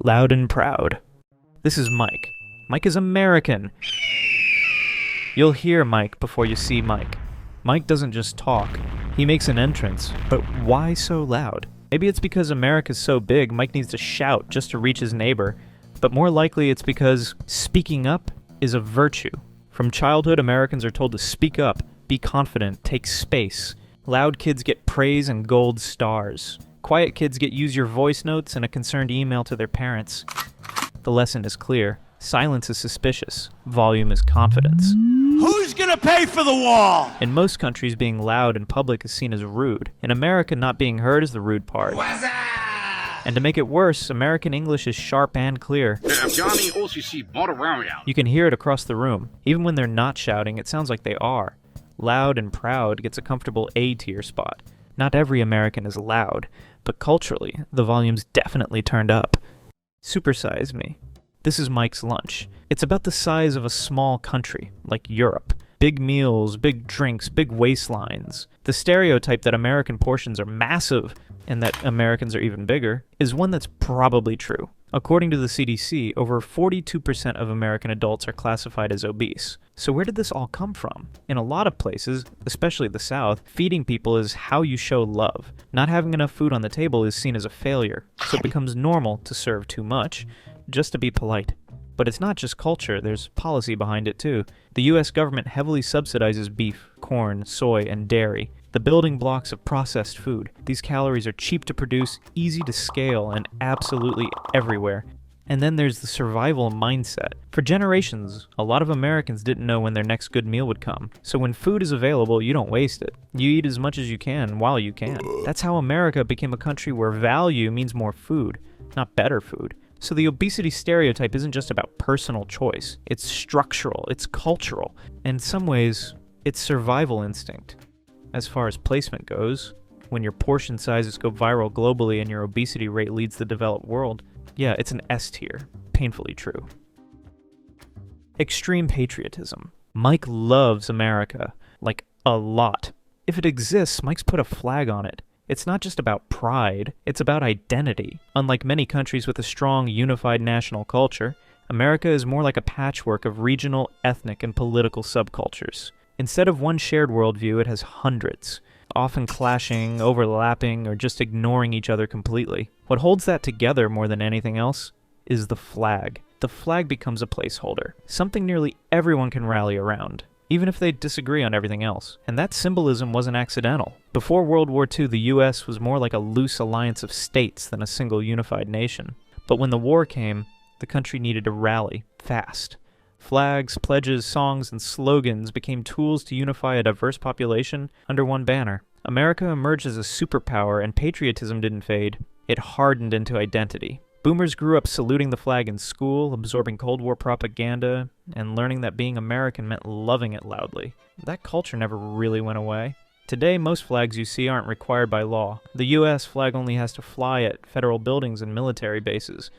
Loud and proud. This is Mike. Mike is American. You'll hear Mike before you see Mike. Mike doesn't just talk. He makes an entrance. But why so loud? Maybe it's because America's so big, Mike needs to shout just to reach his neighbor. But more likely it's because speaking up is a virtue. From childhood, Americans are told to speak up, be confident, take space. Loud kids get praise and gold stars. Quiet kids get use your voice notes and a concerned email to their parents. The lesson is clear. Silence is suspicious. Volume is confidence. Who's gonna pay for the wall? In most countries, being loud in public is seen as rude. In America, not being heard is the rude part. And to make it worse, American English is sharp and clear. You can hear it across the room. Even when they're not shouting, it sounds like they are. Loud and proud gets a comfortable A-tier spot. Not every American is loud, but culturally, the volume's definitely turned up. Supersize Me. This is Mike's lunch. It's about the size of a small country, like Europe. Big meals, big drinks, big waistlines. The stereotype that American portions are massive and that Americans are even bigger is one that's probably true. According to the CDC, over 42% of American adults are classified as obese. So where did this all come from? In a lot of places, especially the South, feeding people is how you show love. Not having enough food on the table is seen as a failure, so it becomes normal to serve too much, just to be polite. But it's not just culture, there's policy behind it too. The US government heavily subsidizes beef, corn, soy, and dairy, the building blocks of processed food. These calories are cheap to produce, easy to scale, and absolutely everywhere. And then there's the survival mindset. For generations, a lot of Americans didn't know when their next good meal would come. So when food is available, you don't waste it. You eat as much as you can while you can. That's how America became a country where value means more food, not better food. So the obesity stereotype isn't just about personal choice. It's structural, it's cultural, and in some ways, it's survival instinct. As far as placement goes, when your portion sizes go viral globally and your obesity rate leads the developed world, yeah, it's an S tier. Painfully true. Extreme patriotism. Mike loves America. Like, a lot. If it exists, Mike's put a flag on it. It's not just about pride, it's about identity. Unlike many countries with a strong, unified national culture, America is more like a patchwork of regional, ethnic, and political subcultures. Instead of one shared worldview, it has hundreds, often clashing, overlapping, or just ignoring each other completely. What holds that together more than anything else is the flag. The flag becomes a placeholder, something nearly everyone can rally around, even if they disagree on everything else. And that symbolism wasn't accidental. Before World War II, the US was more like a loose alliance of states than a single unified nation. But when the war came, the country needed to rally, fast. Flags, pledges, songs, and slogans became tools to unify a diverse population under one banner. America emerged as a superpower, and patriotism didn't fade. It hardened into identity. Boomers grew up saluting the flag in school, absorbing Cold War propaganda, and learning that being American meant loving it loudly. That culture never really went away. Today, most flags you see aren't required by law. The US flag only has to fly at federal buildings and military bases.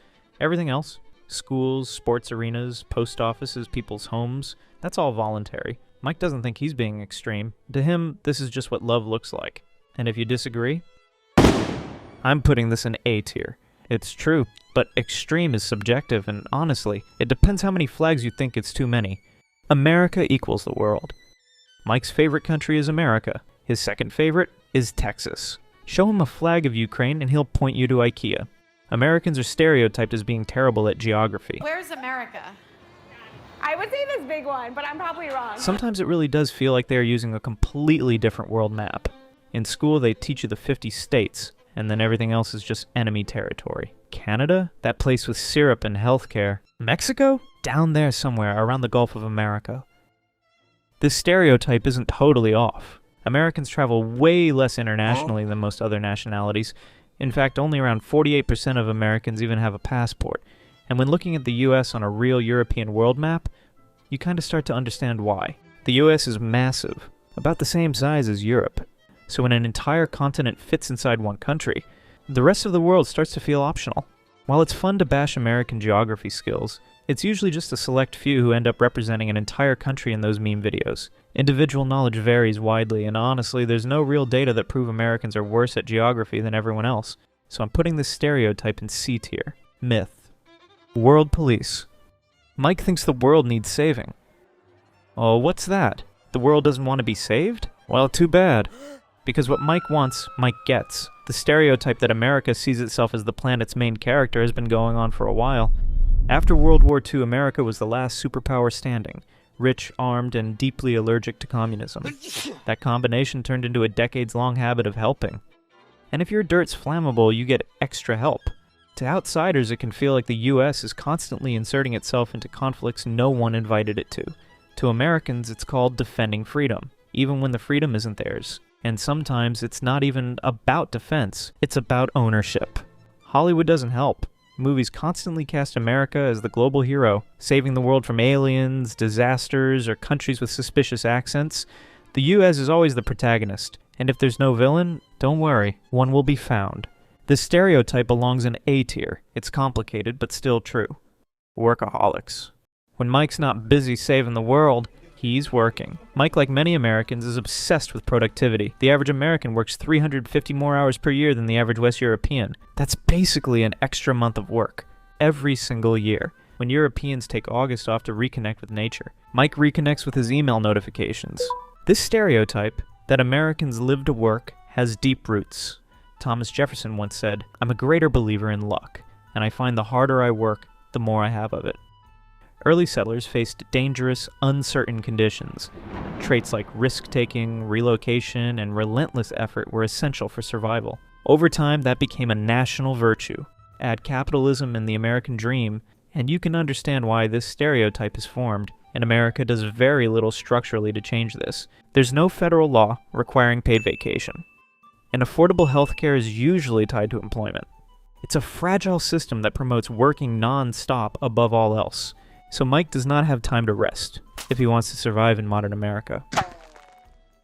Everything else, schools, sports arenas, post offices, people's homes, that's all voluntary. Mike doesn't think he's being extreme. To him, this is just what love looks like. And if you disagree, I'm putting this in A tier. It's true, but extreme is subjective, and honestly, it depends how many flags you think it's too many. America equals the world. Mike's favorite country is America. His second favorite is Texas. Show him a flag of Ukraine and he'll point you to IKEA. Americans are stereotyped as being terrible at geography. Where's America? I would say this big one, but I'm probably wrong. Sometimes it really does feel like they are using a completely different world map. In school, they teach you the 50 states, and then everything else is just enemy territory. Canada? That place with syrup and healthcare. Mexico? Down there somewhere, around the Gulf of America. This stereotype isn't totally off. Americans travel way less internationally than most other nationalities. In fact, only around 48% of Americans even have a passport. And when looking at the US on a real European world map, you kind of start to understand why. The US is massive, about the same size as Europe. So when an entire continent fits inside one country, the rest of the world starts to feel optional. While it's fun to bash American geography skills, it's usually just a select few who end up representing an entire country in those meme videos. Individual knowledge varies widely, and honestly, there's no real data that prove Americans are worse at geography than everyone else. So I'm putting this stereotype in C tier. Myth. World police. Mike thinks the world needs saving. Oh, what's that? The world doesn't want to be saved? Well, too bad. Because what Mike wants, Mike gets. The stereotype that America sees itself as the planet's main character has been going on for a while. After World War II, America was the last superpower standing. Rich, armed, and deeply allergic to communism. That combination turned into a decades-long habit of helping. And if your dirt's flammable, you get extra help. To outsiders, it can feel like the US is constantly inserting itself into conflicts no one invited it to. To Americans, it's called defending freedom, even when the freedom isn't theirs. And sometimes it's not even about defense, it's about ownership. Hollywood doesn't help. Movies constantly cast America as the global hero, saving the world from aliens, disasters, or countries with suspicious accents. The US is always the protagonist, and if there's no villain, don't worry, one will be found. This stereotype belongs in A tier. It's complicated, but still true. Workaholics. When Mike's not busy saving the world, he's working. Mike, like many Americans, is obsessed with productivity. The average American works 350 more hours per year than the average West European. That's basically an extra month of work, every single year. When Europeans take August off to reconnect with nature, Mike reconnects with his email notifications. This stereotype, that Americans live to work, has deep roots. Thomas Jefferson once said, "I'm a greater believer in luck, and I find the harder I work, the more I have of it." Early settlers faced dangerous, uncertain conditions. Traits like risk-taking, relocation, and relentless effort were essential for survival. Over time, that became a national virtue. Add capitalism and the American dream, and you can understand why this stereotype is formed, and America does very little structurally to change this. There's no federal law requiring paid vacation. And affordable healthcare is usually tied to employment. It's a fragile system that promotes working non-stop above all else. So Mike does not have time to rest, if he wants to survive in modern America.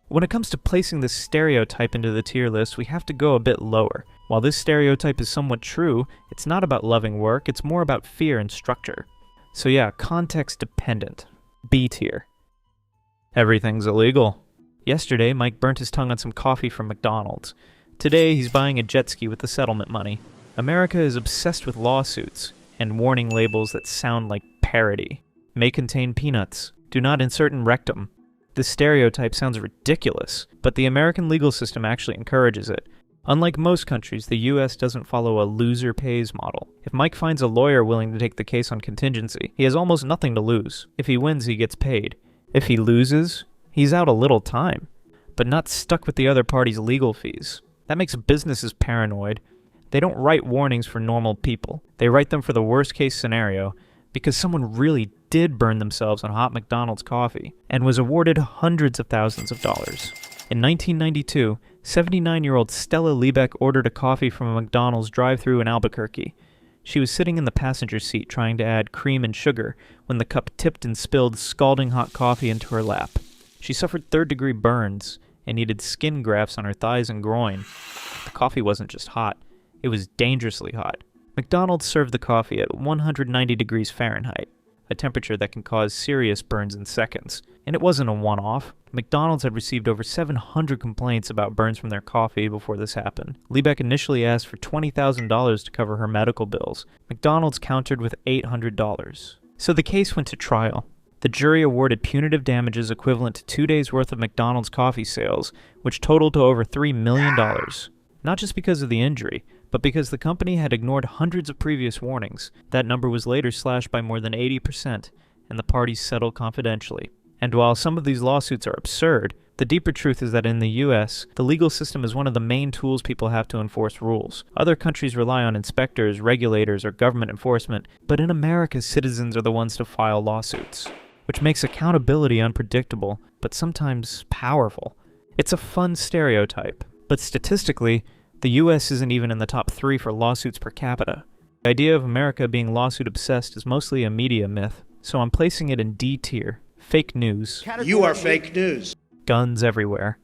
When it comes to placing this stereotype into the tier list, we have to go a bit lower. While this stereotype is somewhat true, it's not about loving work, it's more about fear and structure. So yeah, context dependent. B tier. Everything's illegal. Yesterday, Mike burnt his tongue on some coffee from McDonald's. Today, he's buying a jet ski with the settlement money. America is obsessed with lawsuits and warning labels that sound like parody. May contain peanuts. Do not insert in rectum. This stereotype sounds ridiculous, but the American legal system actually encourages it. Unlike most countries, the US doesn't follow a loser pays model. If Mike finds a lawyer willing to take the case on contingency, he has almost nothing to lose. If he wins, he gets paid. If he loses, he's out a little time, but not stuck with the other party's legal fees. That makes businesses paranoid. They don't write warnings for normal people. They write them for the worst case scenario, because someone really did burn themselves on hot McDonald's coffee and was awarded hundreds of thousands of dollars. In 1992, 79-year-old Stella Liebeck ordered a coffee from a McDonald's drive-thru in Albuquerque. She was sitting in the passenger seat trying to add cream and sugar when the cup tipped and spilled scalding hot coffee into her lap. She suffered third-degree burns and needed skin grafts on her thighs and groin. The coffee wasn't just hot, it was dangerously hot. McDonald's served the coffee at 190 degrees Fahrenheit, a temperature that can cause serious burns in seconds. And it wasn't a one-off. McDonald's had received over 700 complaints about burns from their coffee before this happened. Liebeck initially asked for $20,000 to cover her medical bills. McDonald's countered with $800. So the case went to trial. The jury awarded punitive damages equivalent to 2 days' worth of McDonald's coffee sales, which totaled to over $3 million. Not just because of the injury, but because the company had ignored hundreds of previous warnings. That number was later slashed by more than 80%, and the parties settled confidentially. And while some of these lawsuits are absurd, the deeper truth is that in the US, the legal system is one of the main tools people have to enforce rules. Other countries rely on inspectors, regulators, or government enforcement, but in America, citizens are the ones to file lawsuits, which makes accountability unpredictable, but sometimes powerful. It's a fun stereotype, but statistically, the US isn't even in the top 3 for lawsuits per capita. The idea of America being lawsuit-obsessed is mostly a media myth, so I'm placing it in D tier. Fake news. You are fake news. Guns everywhere.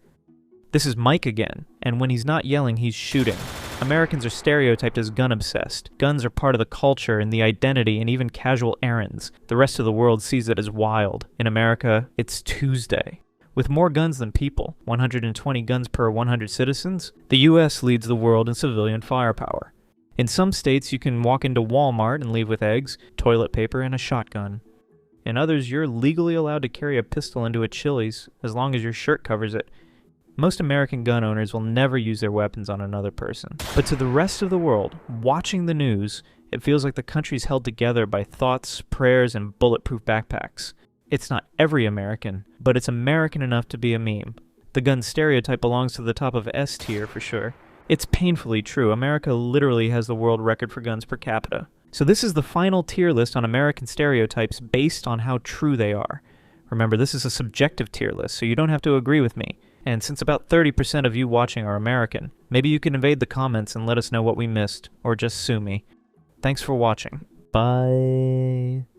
This is Mike again, and when he's not yelling, he's shooting. Americans are stereotyped as gun-obsessed. Guns are part of the culture and the identity and even casual errands. The rest of the world sees it as wild. In America, it's Tuesday. With more guns than people, 120 guns per 100 citizens, the US leads the world in civilian firepower. In some states, you can walk into Walmart and leave with eggs, toilet paper, and a shotgun. In others, you're legally allowed to carry a pistol into a Chili's as long as your shirt covers it. Most American gun owners will never use their weapons on another person. But to the rest of the world, watching the news, it feels like the country's held together by thoughts, prayers, and bulletproof backpacks. It's not every American, but it's American enough to be a meme. The gun stereotype belongs to the top of S tier for sure. It's painfully true. America literally has the world record for guns per capita. So this is the final tier list on American stereotypes based on how true they are. Remember, this is a subjective tier list, so you don't have to agree with me. And since about 30% of you watching are American, maybe you can invade the comments and let us know what we missed, or just sue me. Thanks for watching. Bye.